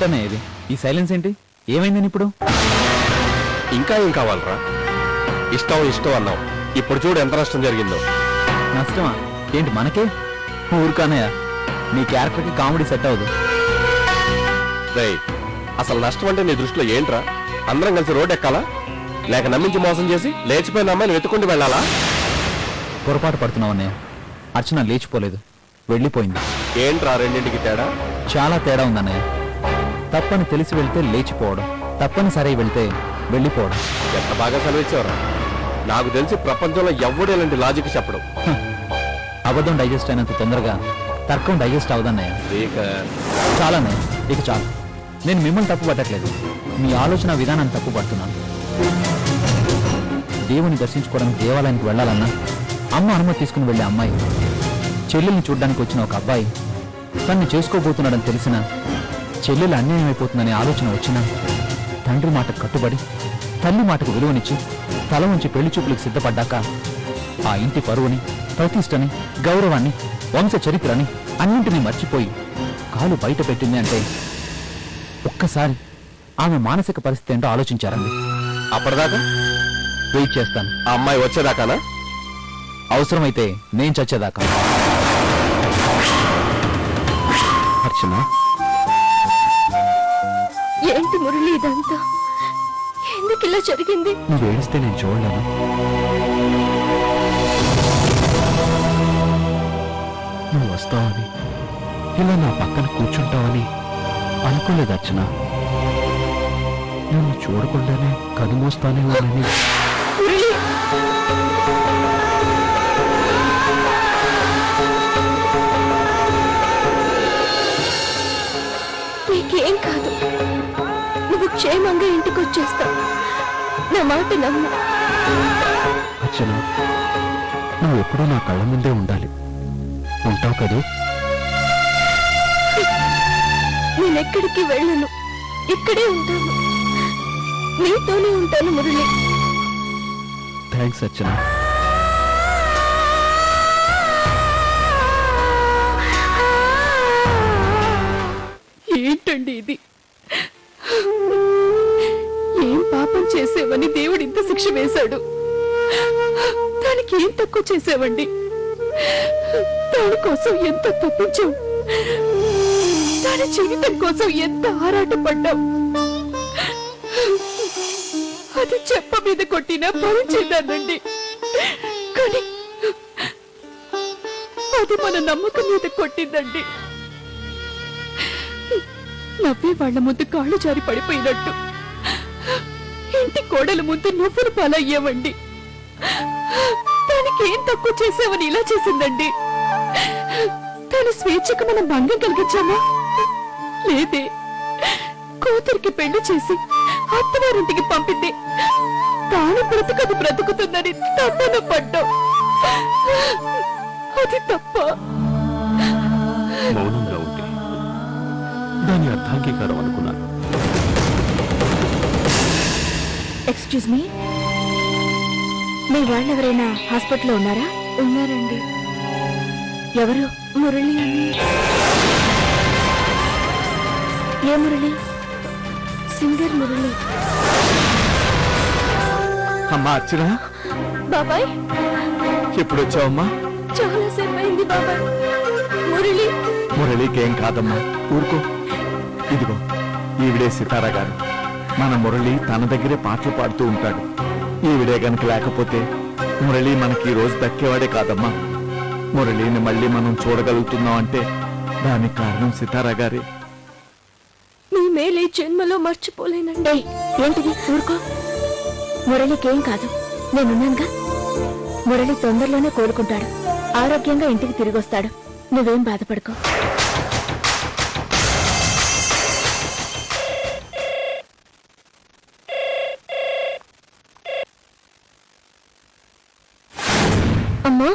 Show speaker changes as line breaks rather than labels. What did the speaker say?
ఏంటనే ఇది? ఈ సైలెన్స్ ఏంటి? ఏమైందని ఇప్పుడు?
ఇంకా ఏం కావాలరా? ఇష్టం ఇష్టం అన్నావు, ఇప్పుడు చూడు ఎంత నష్టం జరిగిందో.
నష్టమా ఏంటి మనకే? ఊరుకానయ్య, నీ క్యారెక్టర్కి కామెడీ సెట్ అవ్వదు.
రేయ్, అసలు నష్టం అంటే నీ దృష్టిలో ఏంట్రా? అందరం కలిసి రోడ్ ఎక్కాలా, లేక నమ్మించి మోసం చేసి లేచిపోయిన అమ్మాయిని వెతుక్కుంటూ వెళ్ళాలా?
పొరపాటు పడుతున్నావు అన్నయ్య. అర్చన లేచిపోలేదు, వెళ్ళిపోయింది.
ఏంట్రా రెండింటికి తేడా?
చాలా తేడా ఉందన్నయ్య. తప్పని తెలిసి వెళ్తే లేచిపోవడం, తప్పనిసరి వెళ్తే వెళ్ళిపోవడం.
ఎంత బాగా సెలవిచ్చావురా. నాకు తెలిసి ప్రపంచంలో ఎవ్వడు ఇలాంటి లాజిక్ చెప్పడం.
అబద్ధం డైజెస్ట్ అయినంత తొందరగా తర్కం డైజెస్ట్ అవదన్నయ్య. చాలన్నయ్య, ఇక చాలు. నేను మిమ్మల్ని తప్పు పట్టట్లేదు, మీ ఆలోచన విధానాన్ని తప్పు పడుతున్నాను. దేవుని దర్శించుకోవడానికి దేవాలయానికి వెళ్ళాలన్నా అమ్మ అనుమతి తీసుకుని వెళ్ళే అమ్మాయి, చెల్లెల్ని చూడ్డానికి వచ్చిన ఒక అబ్బాయి తన్ని చేసుకోబోతున్నాడని తెలిసిన చెల్లెలు అన్యాయం అయిపోతుందనే ఆలోచన వచ్చినా తండ్రి మాటకు కట్టుబడి తల్లి మాటకు విలువనిచ్చి తల ఉంచి పెళ్లి చూపులకు సిద్ధపడ్డాక ఆ ఇంటి పరువుని, ప్రతిష్టని, గౌరవాన్ని, వంశ చరిత్రని అన్నింటినీ మర్చిపోయి కాలు బయట పెట్టింది అంటే ఒక్కసారి ఆమె మానసిక పరిస్థితి ఏంటో ఆలోచించారండి.
అప్పటిదాకా
వెయిట్ చేస్తాను.
ఆ అమ్మాయి వచ్చేదాకానా?
అవసరమైతే నేను చచ్చేదాకా.
అర్చన,
ఏంటి మురళి ఇదంతా? ఎందుకు ఇలా జరిగింది?
నువ్వు ఏడిస్తే నేను చూడలేను. నువ్వు వస్తావని, ఇలా నా పక్కన కూర్చుంటావని అనుకోలేదు అర్చన. నన్ను చూడకుండానే కనుమూస్తానేమోనని.
నీకేం కాదు, నువ్వు క్షేమంగా ఇంటికి వచ్చేస్తావు. నా మాట నమ్ము.
అర్చన, నువ్వు ఎప్పుడూ నా కళ్ళ ముందే ఉండాలి. ఉంటావు కదూ?
నేనెక్కడికి వెళ్ళను, ఇక్కడే ఉంటాను. నీతోనే ఉంటాను మురళి.
థ్యాంక్స్ అర్చన.
ఏంటండి ఇది? ఏం పాపం చేసేవని దేవుడు ఇంత శిక్ష వేశాడు? దానికి ఏం తక్కువ చేసావండి? దానికోసం ఎంత తప్పించాం, దాని జీవితం కోసం ఎంత ఆరాటపడ్డాం. అది చెప్ప మీద కొట్టినా భరించేదానండి, కానీ అది మన నమ్మకం మీద కొట్టిందండి. నవ్వే వాళ్ల ముందు కాళ్ళు జారి పడిపోయినట్టు ఇంటి కోడల ముందు నవ్వులు పాలయ్యావండి. దానికి ఏం తక్కువ చేసావని ఇలా చేసిందండి? తన స్వేచ్ఛకు మనం భంగం కలిగించామా? లేదే. కూతురికి పెళ్లి చేసి అత్తవారింటికి పంపితే తాను బ్రతుకదు బ్రతుకుతుందని తప్పన పడ్డాం. అది తప్ప?
మౌనంగా ఉంటే దాని అర్థాంగీకారం అనుకున్నాను.
ఎక్స్క్యూజ్ మీ, మీ వాళ్ళెవరైనా హాస్పిటల్లో ఉన్నారా? ఉన్నారండి. ఎవరు? మురళి అని. ఏ మురళి? సింగర్ మురళి.
అమ్మా అర్చన,
బాబాయ్
ఎప్పుడు వచ్చావమ్మా?
చాలా సేపు అయింది బాబాయ్. మురళి.
మురళికేం కాదమ్మా, ఊరుకో. ఇదిగో ఈవిడే సితారా గారు. మన మురళి తన దగ్గరే పాటలు పాడుతూ ఉంటాడు. ఈవిడే గనుక లేకపోతే మురళి మనకి ఈ రోజు దక్కేవాడే కాదమ్మా. మురళిని మళ్ళీ మనం చూడగలుగుతున్నాం అంటే దానికి కారణం సితారా గారే.
మీ మేలే జన్మలో మర్చిపోలేనండి. ఏంటిది? ఊరుకో. మురళికేం కాదు, నేనున్నానుగా. మురళి తొందరలోనే కోలుకుంటాడు, ఆరోగ్యంగా ఇంటికి తిరిగొస్తాడు. నువ్వేం బాధపడుకో. అమ్మా,